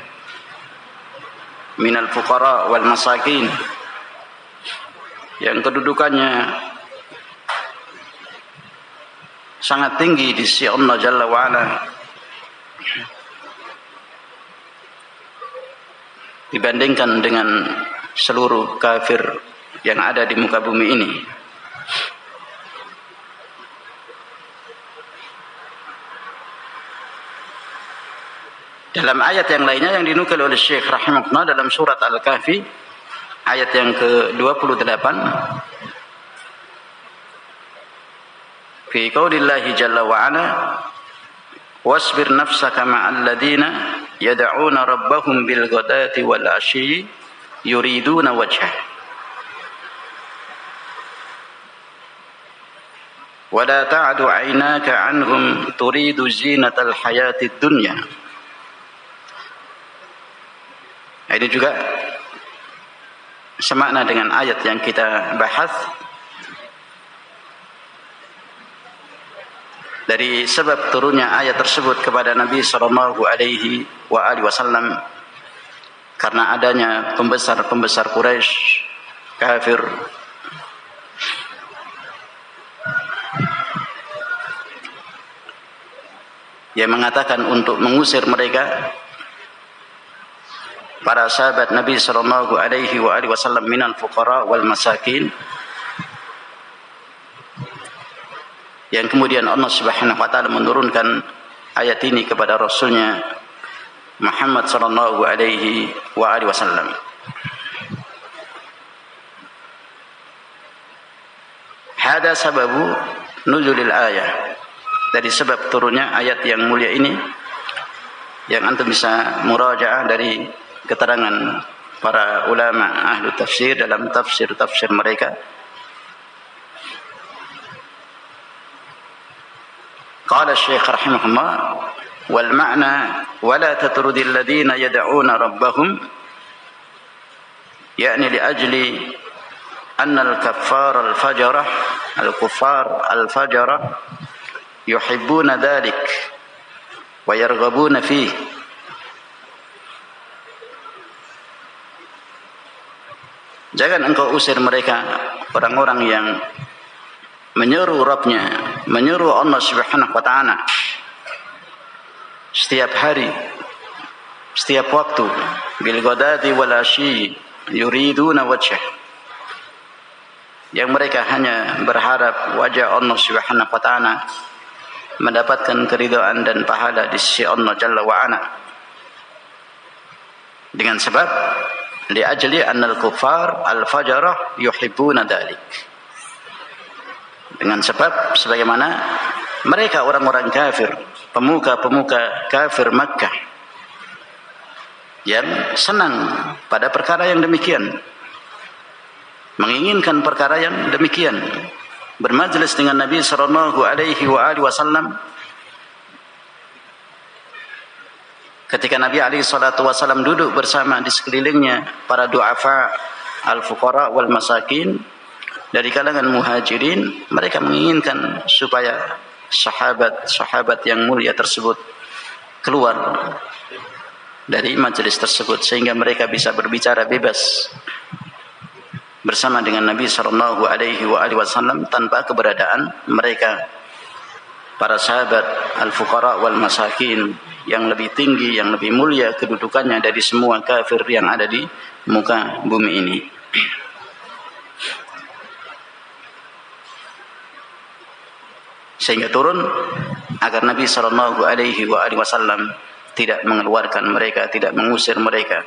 minal fuqara wal masakin, yang kedudukannya sangat tinggi di sisi Allah Jalla wa'ala dibandingkan dengan seluruh kafir yang ada di muka bumi ini. Dalam ayat yang lainnya yang dinukil oleh Syekh rahimahullah dalam surat Al-Kahfi ayat yang ke-28, fi qaulillahi jalla wa ala wasbir nafsaka ma'al ladina yad'una rabbahum bil ghadati wal ashyi yuriduna wajhah wa la ta'du 'ainaka 'anhum turidu zinatal hayatid dunya. Ini juga semakna dengan ayat yang kita bahas. Dari sebab turunnya ayat tersebut kepada Nabi sallallahu alaihi wasallam karena adanya pembesar-pembesar Quraisy kafir yang mengatakan untuk mengusir mereka para sahabat Nabi sallallahu alaihi wasallam minal fuqara wal masakin, yang kemudian Allah Subhanahu wa taala menurunkan ayat ini kepada Rasulnya Muhammad sallallahu alaihi wasallam. Hada sababu nuzulil ayah. Dari sebab turunnya ayat yang mulia ini, yang antum bisa murajaah dari keterangan para ulama ahli tafsir dalam tafsir mereka. Qala Syekh rahimahullah wal ma'na wala tatrudil ladina yad'una rabbahum, yakni li ajli anna al-kuffar al-fajara yuhibbuna dhalik wa yarghabuna fihi. Jangan engkau usir mereka, orang-orang yang menyeru Rabbnya, menyeru Allah Subhanahu wa ta'ala setiap hari, setiap waktu, bil ghadati wal ashyi yuriduna wajhah, yang mereka hanya berharap wajah Allah Subhanahu wa ta'ala, mendapatkan keridhaan dan pahala di sisi Allah Jalla wa ala, dengan sebab li ajli annal kuffar al-fajarah yuhibbuna dhalik, dengan sebab sebagaimana mereka orang-orang kafir, pemuka-pemuka kafir Makkah yang senang pada perkara yang demikian, menginginkan perkara yang demikian, bermajlis dengan Nabi sallallahu alaihi wasallam. Ketika Nabi alaihi salatu wasallam duduk bersama di sekelilingnya para du'afa al-fuqara wal masakin dari kalangan muhajirin, mereka menginginkan supaya sahabat-sahabat yang mulia tersebut keluar dari majelis tersebut sehingga mereka bisa berbicara bebas bersama dengan Nabi sallallahu alaihi wasallam tanpa keberadaan mereka, para sahabat al-fuqara wal masakin, yang lebih tinggi, yang lebih mulia kedudukannya dari semua kafir yang ada di muka bumi ini. Sehingga turun agar Nabi sallallahu alaihi wasallam tidak mengeluarkan mereka, tidak mengusir mereka.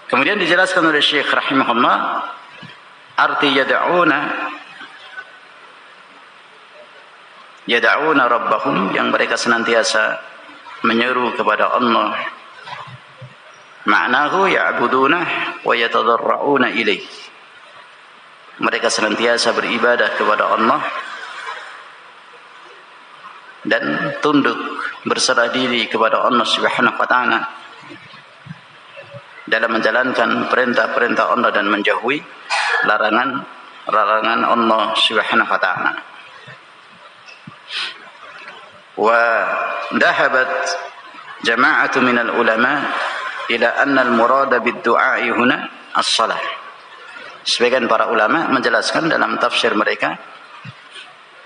Kemudian dijelaskan oleh Syekh rahimahullah arti yad'una rabbahum, yang mereka senantiasa menyeru kepada Allah. Ma'nahu ya'buduna wa yatadarra'una ilaih, mereka senantiasa beribadah kepada Allah dan tunduk berserah diri kepada Allah Subhanahu wa ta'ala dalam menjalankan perintah-perintah Allah dan menjauhi larangan Allah Subhanahu wa ta'ala. Wa dhahabat jama'atu minal ulama ila anna al-murada bid-du'a'i huna as-salah. Sebagian para ulama menjelaskan dalam tafsir mereka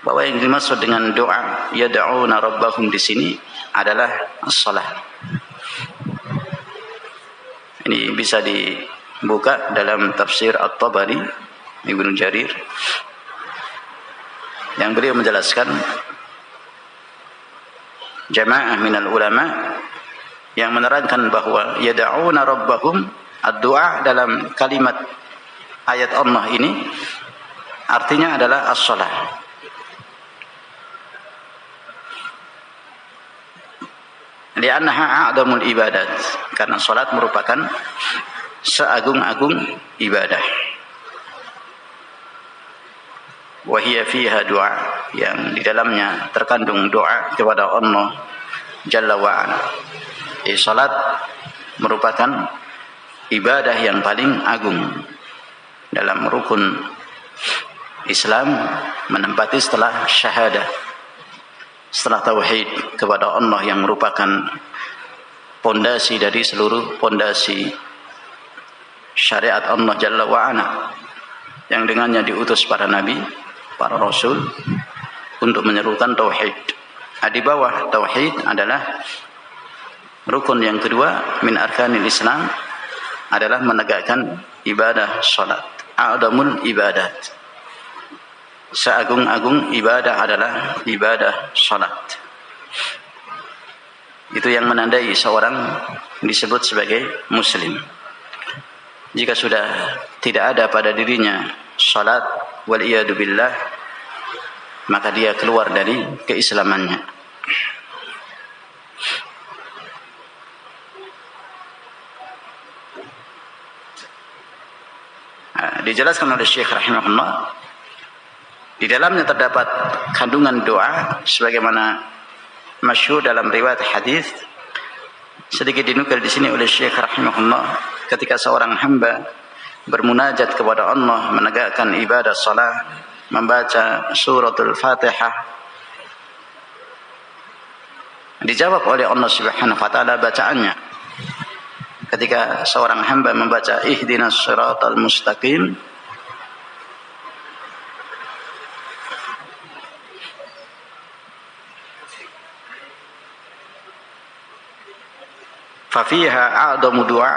bahwa yang dimaksud dengan doa yad'una rabbahum di sini adalah as-salah. Ini bisa dibuka dalam tafsir At-Tabari Ibnu Jarir. yang beliau menjelaskan jamaah minal ulama yang menerangkan bahwa yad'una rabbahum, ad-du'a dalam kalimat ayat Allah ini artinya adalah as-shalah. Li'annaha a'dhamul ibadat, karena salat merupakan seagung-agung ibadah. Wa hiya fiha du'a, yang di dalamnya terkandung doa kepada Allah Jalla wa Ala. Salat merupakan ibadah yang paling agung dalam rukun Islam, menempati setelah syahadah, setelah tauhid kepada Allah yang merupakan pondasi dari seluruh pondasi syariat Allah Jalla wa Ala, yang dengannya diutus para nabi, para rasul untuk menyerukan tauhid. Di bawah tauhid adalah rukun yang kedua min arkanil Islam, adalah menegakkan ibadah salat. A'dhamul ibadat, seagung-agung ibadah adalah ibadah salat. Itu yang menandai seorang disebut sebagai muslim. Jika sudah tidak ada pada dirinya salat, wal iyadu billah, maka dia keluar dari keislamannya. Dijelaskan oleh Syekh rahimahullah, di dalamnya terdapat kandungan doa sebagaimana masyhur dalam riwayat hadis. Sedikit dinukil di sini oleh Syekh rahimahullah, ketika seorang hamba bermunajat kepada Allah, menegakkan ibadah salat, membaca suratul Fatihah, dijawab oleh Allah Subhanahu wa taala bacaannya. Ketika seorang hamba membaca ihdinas siratal mustaqim, fafiha a'dhamu du'a,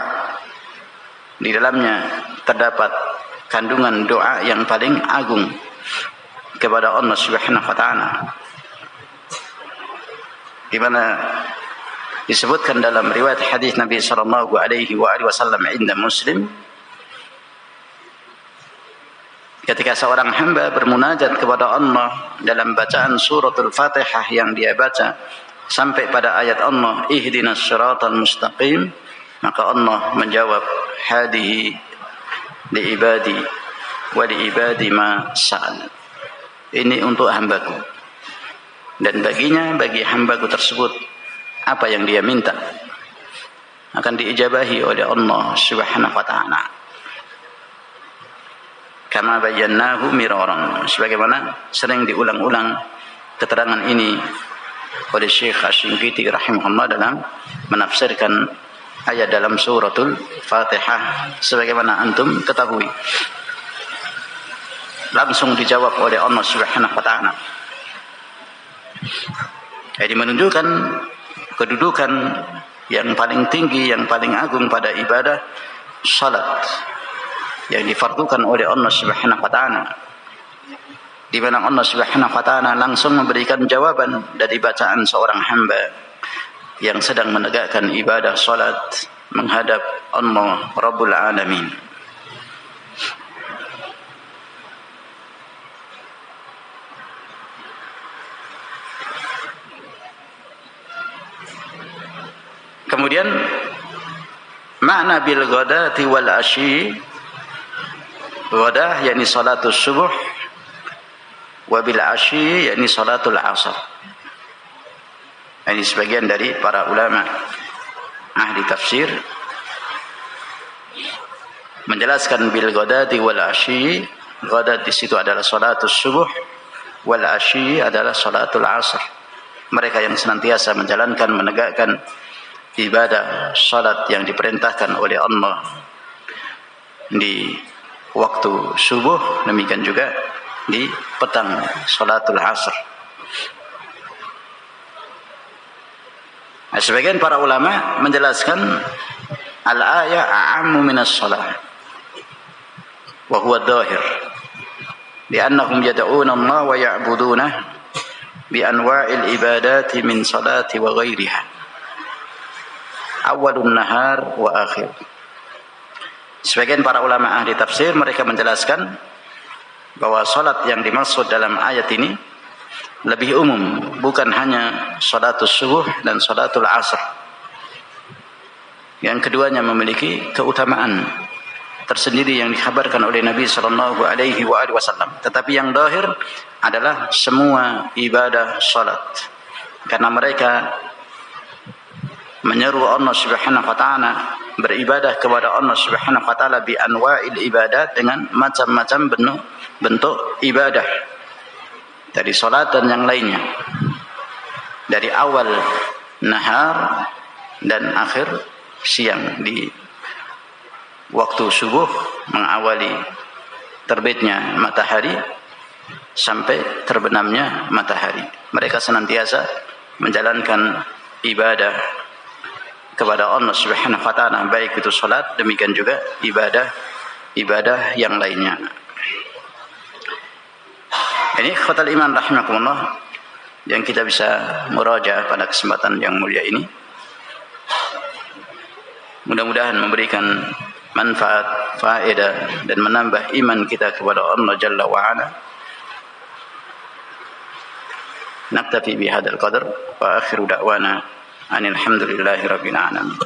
di dalamnya terdapat kandungan doa yang paling agung kepada Allah Subhanahu wa taala, di mana disebutkan dalam riwayat hadis Nabi sallallahu alaihi wasallam inda Muslim, ketika seorang hamba bermunajat kepada Allah dalam bacaan suratul Fatihah yang dia baca sampai pada ayat Allah ihdinas siratal mustaqim, maka Allah menjawab hadihi li ibadi wa li ibadi ma sa'al, ini untuk hambaku, dan baginya, bagi hambaku tersebut, apa yang dia minta akan diijabahi oleh Allah Subhanahu wa taala. Kama bayyanahu miraran, sebagaimana sering diulang-ulang keterangan ini oleh Syekh Asy-Shinqiti rahimahullah dalam menafsirkan ayat dalam suratul Fatihah, sebagaimana antum ketahui. Langsung dijawab oleh Allah Subhanahu wa taala. Jadi menunjukkan kedudukan yang paling tinggi, yang paling agung pada ibadah salat yang difardukan oleh Allah Subhanahu wa taala, di mana Allah Subhanahu wa taala langsung memberikan jawaban dari bacaan seorang hamba yang sedang menegakkan ibadah salat menghadap Allah Rabbul Alamin. Kemudian makna bil ghadati wal asyi, ghadah yakni salatul subuh, wa bil asyi yakni salatul asar. Ini sebagian dari para ulama ahli tafsir menjelaskan bil ghadati wal asyi, ghadat di situ adalah salatul subuh, wal asyi adalah salatul asar. Mereka yang senantiasa menjalankan, menegakkan ibadah salat yang diperintahkan oleh Allah di waktu subuh, demikian juga di petang salatul asr. Sebagian para ulama menjelaskan al-ayah a'ammu minas salat wa huwa dhahir, li'annahum yad'una Allah wa ya'budunah bi anwa'il ibadati min salati wa ghairiha awalun nahar wa akhir. Sebagian para ulama ahli tafsir mereka menjelaskan bahwa salat yang dimaksud dalam ayat ini lebih umum, bukan hanya salatul subuh dan salatul asr. Yang keduanya memiliki keutamaan tersendiri yang dikhabarkan oleh Nabi sallallahu alaihi wasallam. Tetapi yang zahir adalah semua ibadah salat. Karena mereka menyeru Allah Subhanahu wa taala beribadah kepada Allah Subhanahu wa taala bi anwa'il ibadat, dengan macam-macam bentuk ibadah dari salat dan yang lainnya, dari awal nahar dan akhir siang, di waktu subuh mengawali terbitnya matahari sampai terbenamnya matahari. Mereka senantiasa menjalankan ibadah kepada Allah Subhanahu wa taala, baik itu salat, demikian juga ibadah yang lainnya. Ini ikhwatal iman rahimakumullah yang kita bisa murajaah pada kesempatan yang mulia ini. Mudah-mudahan memberikan manfaat, faedah, dan menambah iman kita kepada Allah Jalla wa Ala. Naktafi bihadzal qadar wa akhiru da'wana anil hamdulillahi rabbil alamin.